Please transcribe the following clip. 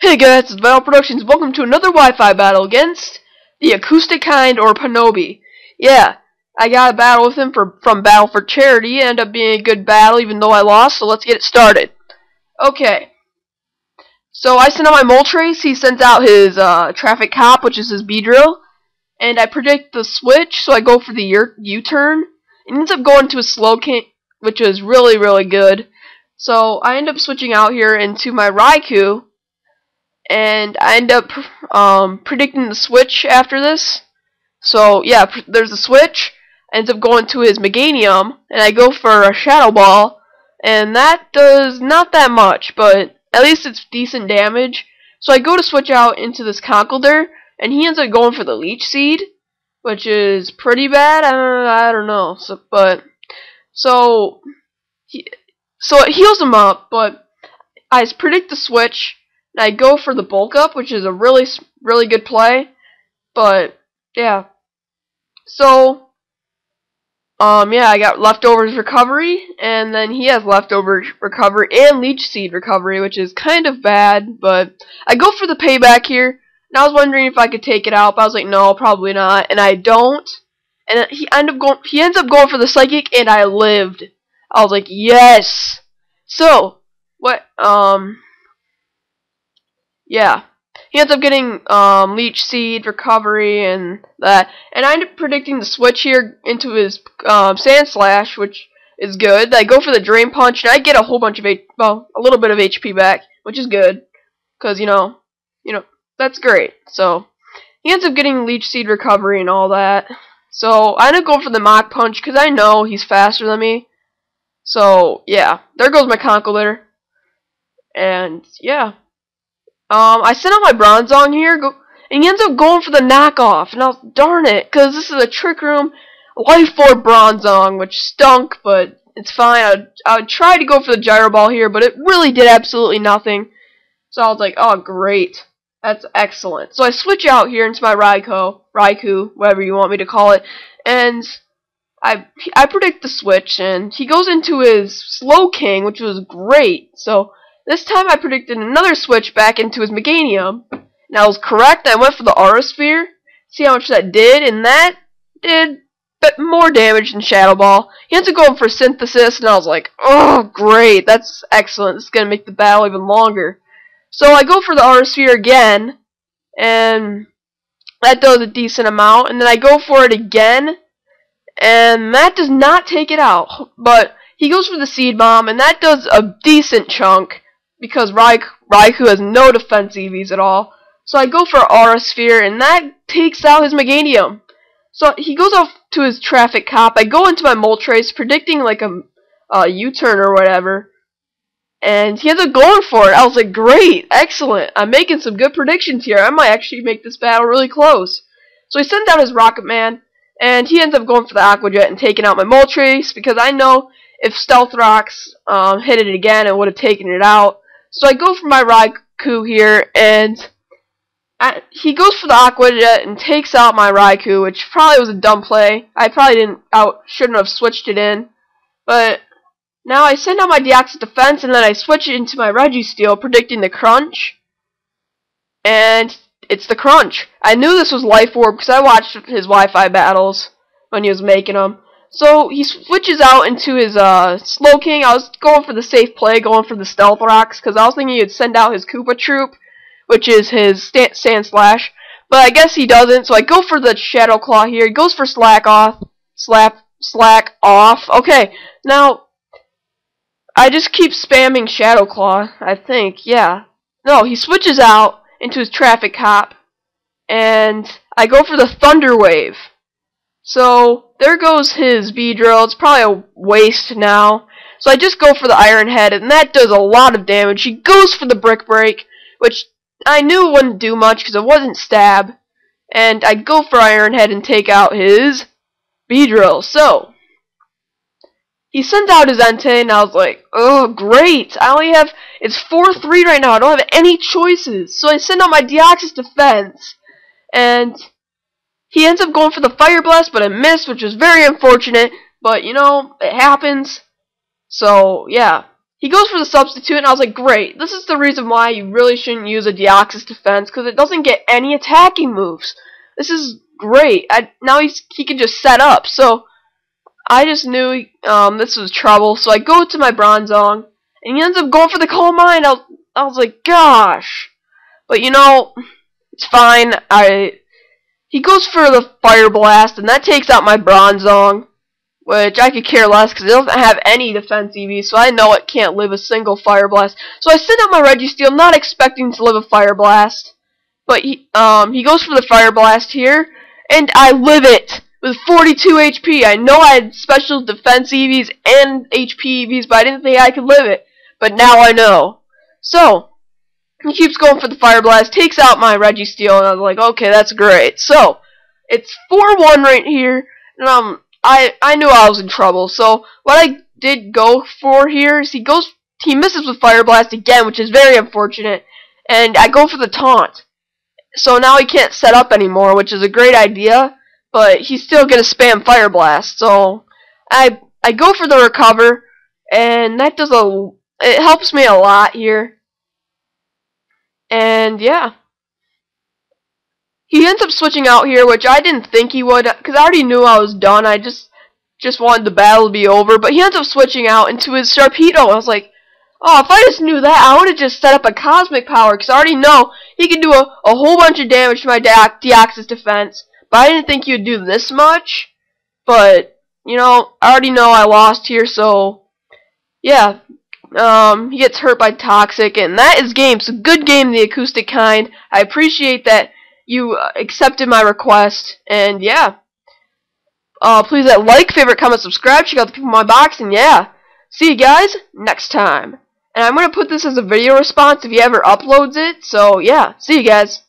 Hey guys, it's TheBattleProductions. Welcome to another Wi-Fi battle against TheAcousticKind or Pwnobi. Yeah, I got a battle with him from Battle for Charity. It ended up being a good battle even though I lost, so let's get it started. Okay. So I send out my mole trace, he sends out his traffic cop, which is his B-drill, and I predict the switch, so I go for the U-turn. It ends up going to a slow king, which is really good. So I end up switching out here into my Raikou, and I end up predicting the switch after this. So yeah, there's a switch. Ends up going to his Meganium, and I go for a Shadow Ball, and that does not that much, but at least it's decent damage. So I go to switch out into this Conkeldurr, and he ends up going for the Leech Seed, which is pretty bad. I don't know. So it heals him up, but I predict the switch. And I go for the bulk up, which is a really good play. But yeah. So yeah, I got leftovers recovery, and then he has leftovers recovery and leech seed recovery, which is kind of bad, but I go for the payback here. And I was wondering if I could take it out, but I was like, no, probably not, and I don't. And he ends up going for the psychic, and I lived. I was like, yes. So what yeah, he ends up getting leech seed recovery and that, and I end up predicting the switch here into his sand slash, which is good. I go for the drain punch, and I get a whole bunch of a little bit of HP back, which is good, cause you know that's great. So he ends up getting leech seed recovery and all that. So I end up going for the Mach Punch because I know he's faster than me. So yeah, there goes my Conkeldurr, and yeah. I sent out my Bronzong here, and he ends up going for the knockoff. And I was, darn it, because this is a Trick Room Life Orb Bronzong, which stunk, but it's fine. I would try to go for the Gyro Ball here, but it really did absolutely nothing. So I was like, oh, great. That's excellent. So I switch out here into my Raikou, whatever you want me to call it, and I predict the switch, and he goes into his Slow King, which was great. So this time I predicted another switch back into his Meganium, and I was correct. I went for the Aura Sphere, see how much that did, and that did more damage than Shadow Ball. He ends up going for Synthesis, and I was like, oh, great, that's excellent. This is going to make the battle even longer. So I go for the Aura Sphere again, and that does a decent amount, and then I go for it again, and that does not take it out, but he goes for the Seed Bomb, and that does a decent chunk, because Raikou has no defense EVs at all. So I go for Aura Sphere, and that takes out his Meganium. So he goes off to his Traffic Cop. I go into my Moltres, predicting like a U-turn or whatever, and he ends up going for it. I was like, great, excellent. I'm making some good predictions here. I might actually make this battle really close. So he sends out his Rocket Man, and he ends up going for the Aqua Jet and taking out my Moltres, because I know if Stealth Rocks hit it again, it would have taken it out. So I go for my Raikou here, and he goes for the Aqua Jet and takes out my Raikou, which probably was a dumb play. I probably shouldn't have switched it in. But now I send out my Deoxys Defense, and then I switch it into my Registeel, predicting the Crunch. And it's the Crunch. I knew this was Life Orb because I watched his Wi-Fi battles when he was making them. So he switches out into his Slow King. I was going for the safe play, going for the Stealth Rocks, because I was thinking he'd send out his Koopa Troop, which is his Sand Slash. But I guess he doesn't, so I go for the Shadow Claw here. He goes for Slack Off. Okay, now I just keep spamming Shadow Claw, I think, yeah. No, he switches out into his Traffic Cop, and I go for the Thunder Wave. So there goes his B-drill. It's probably a waste now. So I just go for the Iron Head, and that does a lot of damage. He goes for the Brick Break, which I knew wouldn't do much because it wasn't stab. And I go for Iron Head and take out his B-drill. So he sends out his Entei, and I was like, oh, great. It's 4-3 right now. I don't have any choices. So I send out my Deoxys Defense, and he ends up going for the Fire Blast, but I missed, which was very unfortunate. But, you know, it happens. So, yeah. he goes for the substitute, and I was like, great. This is the reason why you really shouldn't use a Deoxys defense, because it doesn't get any attacking moves. This is great. Now he can just set up. So I just knew this was trouble. So I go to my Bronzong, and he ends up going for the Calm Mind. I was like, gosh. But you know, it's fine. He goes for the Fire Blast, and that takes out my Bronzong, which I could care less because it doesn't have any defense EV, so I know it can't live a single Fire Blast. So I send out my Registeel, not expecting to live a Fire Blast, but he goes for the Fire Blast here, and I live it with 42 HP. I know I had special defense EVs and HP EVs, but I didn't think I could live it. But now I know. So he keeps going for the Fire Blast, takes out my Registeel, and I was like, okay, that's great. So it's 4-1 right here, and I knew I was in trouble. So what I did go for here is he misses with Fire Blast again, which is very unfortunate, and I go for the taunt. So now he can't set up anymore, which is a great idea, but he's still gonna spam Fire Blast. So I go for the recover, and that it helps me a lot here. And yeah, he ends up switching out here, which I didn't think he would, because I already knew I was done. I just wanted the battle to be over. But he ends up switching out into his Sharpedo. I was like, oh, if I just knew that, I would have just set up a Cosmic Power, because I already know he can do a whole bunch of damage to my Deoxys defense. But I didn't think he would do this much. But, you know, I already know I lost here, so yeah. He gets hurt by Toxic, and that is game. So good game, TheAcousticKind. I appreciate that you accepted my request, and yeah. Please like, favorite, comment, subscribe, check out the people in my box, and yeah. See you guys next time. And I'm going to put this as a video response if he ever uploads it, so yeah. See you guys.